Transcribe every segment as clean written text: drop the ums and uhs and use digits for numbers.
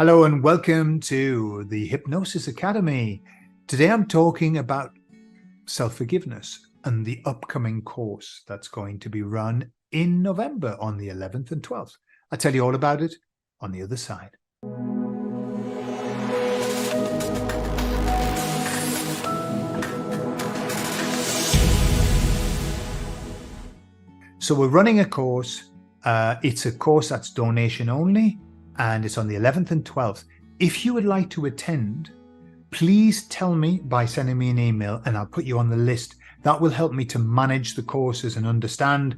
Hello and welcome to the Hypnosis Academy. Today I'm talking about self-forgiveness and the upcoming course that's going to be run in November on the 11th and 12th. I'll tell you all about it on the other side. So we're running a course. It's a course that's donation only, and it's on the 11th and 12th. If you would like to attend, please tell me by sending me an email and I'll put you on the list. That will help me to manage the courses and understand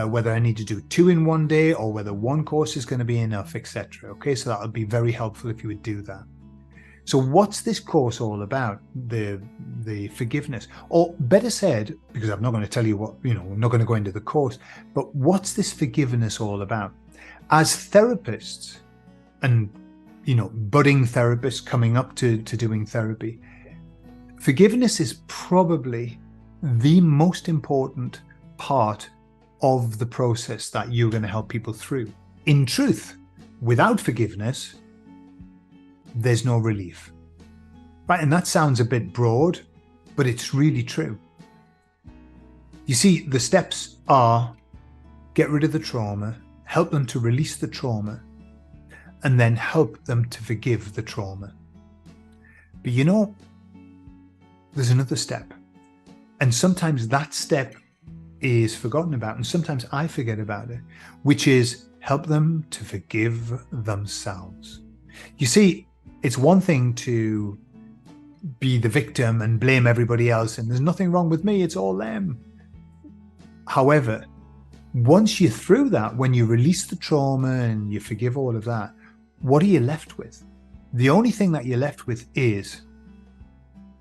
whether I need to do 2 in one day or whether one course is going to be enough, etc. Okay, so that would be very helpful if you would do that. So what's this course all about? The forgiveness, or better said, because I'm not going to tell you what, I'm not going to go into the course, but what's this forgiveness all about? As therapists and, budding therapists coming up to doing therapy, forgiveness is probably the most important part of the process that you're going to help people through. In truth, without forgiveness, there's no relief, right? And that sounds a bit broad, but it's really true. You see, the steps are get rid of the trauma, help them to release the trauma, and then help them to forgive the trauma. But there's another step. And sometimes that step is forgotten about, and sometimes I forget about it, which is help them to forgive themselves. You see, it's one thing to be the victim and blame everybody else, and there's nothing wrong with me, it's all them. However, once you're through that, when you release the trauma and you forgive all of that, what are you left with? The only thing that you're left with is,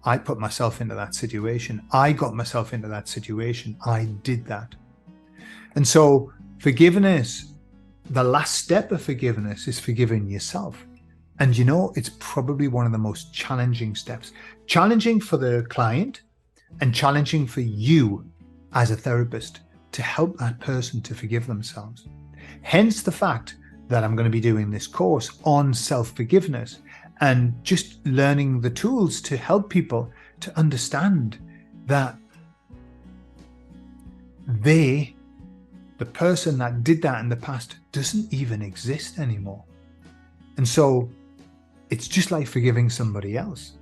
I put myself into that situation. I got myself into that situation. I did that. And so forgiveness, the last step of forgiveness is forgiving yourself. And it's probably one of the most challenging steps. Challenging for the client and challenging for you as a therapist to help that person to forgive themselves. Hence the fact that I'm going to be doing this course on self-forgiveness and just learning the tools to help people to understand that the person that did that in the past doesn't even exist anymore. And so it's just like forgiving somebody else.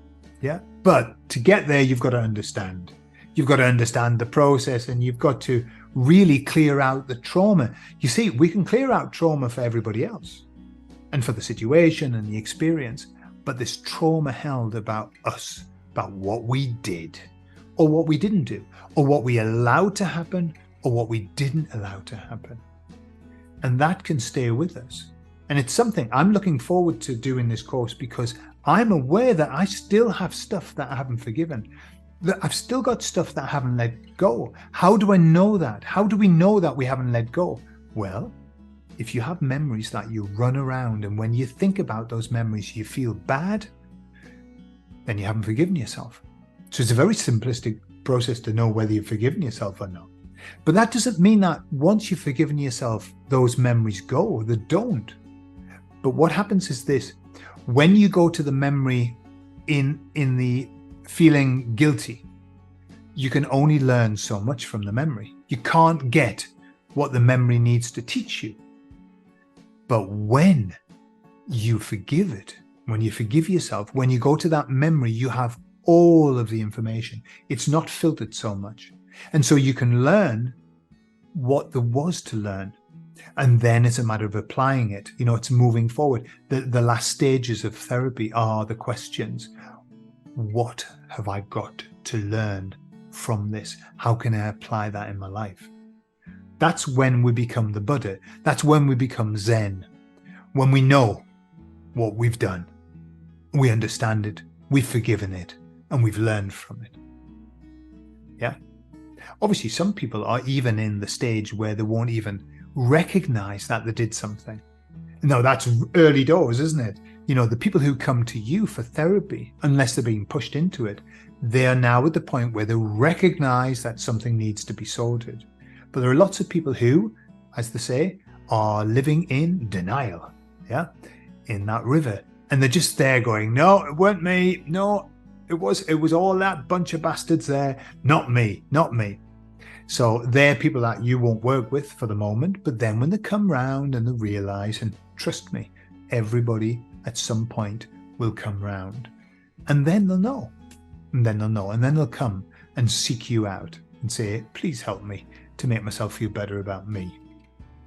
Yeah. But to get there, you've got to understand. You've got to understand the process, and you've got to really clear out the trauma. You see, we can clear out trauma for everybody else and for the situation and the experience, but this trauma held about us, about what we did or what we didn't do, or what we allowed to happen or what we didn't allow to happen. And that can stay with us. And it's something I'm looking forward to doing this course, because I'm aware that I still have stuff that I haven't forgiven. That I've still got stuff that I haven't let go. How do I know that? How do we know that we haven't let go? Well, if you have memories that you run around, and when you think about those memories, you feel bad, then you haven't forgiven yourself. So it's a very simplistic process to know whether you've forgiven yourself or not. But that doesn't mean that once you've forgiven yourself, those memories go. They don't. But what happens is this: when you go to the memory in the feeling guilty, you can only learn so much from the memory. You can't get what the memory needs to teach you. But when you forgive it, when you forgive yourself, when you go to that memory, you have all of the information. It's not filtered so much. And so you can learn what there was to learn. And then it's a matter of applying it. It's moving forward. The last stages of therapy are the questions. What have I got to learn from this? How can I apply that in my life? That's when we become the Buddha. That's when we become Zen. When we know what we've done, we understand it, we've forgiven it, and we've learned from it. Yeah. Obviously, some people are even in the stage where they won't even recognize that they did something. No, that's early doors, isn't it? The people who come to you for therapy, unless they're being pushed into it, they are now at the point where they recognize that something needs to be sorted. But there are lots of people who, as they say, are living in denial, in that river. And they're just there going, no, it weren't me. No, it was all that bunch of bastards there. Not me, not me. So they're people that you won't work with for the moment, but then when they come round and they realize, and trust me, everybody at some point will come round, and then they'll know, and then they'll know, and then they'll come and seek you out and say, please help me to make myself feel better about me.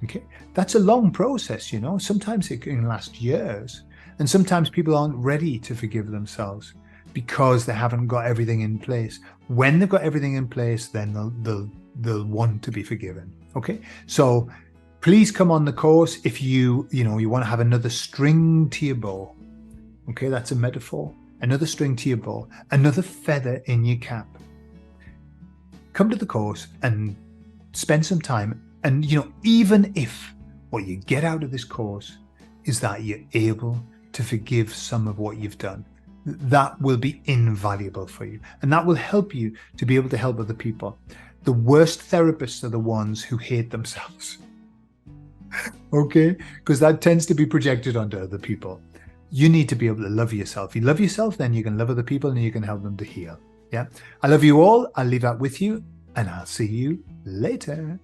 Okay, that's a long process, you know. Sometimes it can last years, and sometimes people aren't ready to forgive themselves because they haven't got everything in place. When they've got everything in place, then they'll want to be forgiven. Okay, so please come on the course if you want to have another string to your bow. Okay, that's a metaphor. Another string to your bow, another feather in your cap. Come to the course and spend some time. And even if what you get out of this course is that you're able to forgive some of what you've done, that will be invaluable for you, and that will help you to be able to help other people. The worst therapists are the ones who hate themselves. Okay, because that tends to be projected onto other people. You need to be able to love yourself. If you love yourself, then you can love other people and you can help them to heal. Yeah, I love you all. I'll leave that with you, and I'll see you later.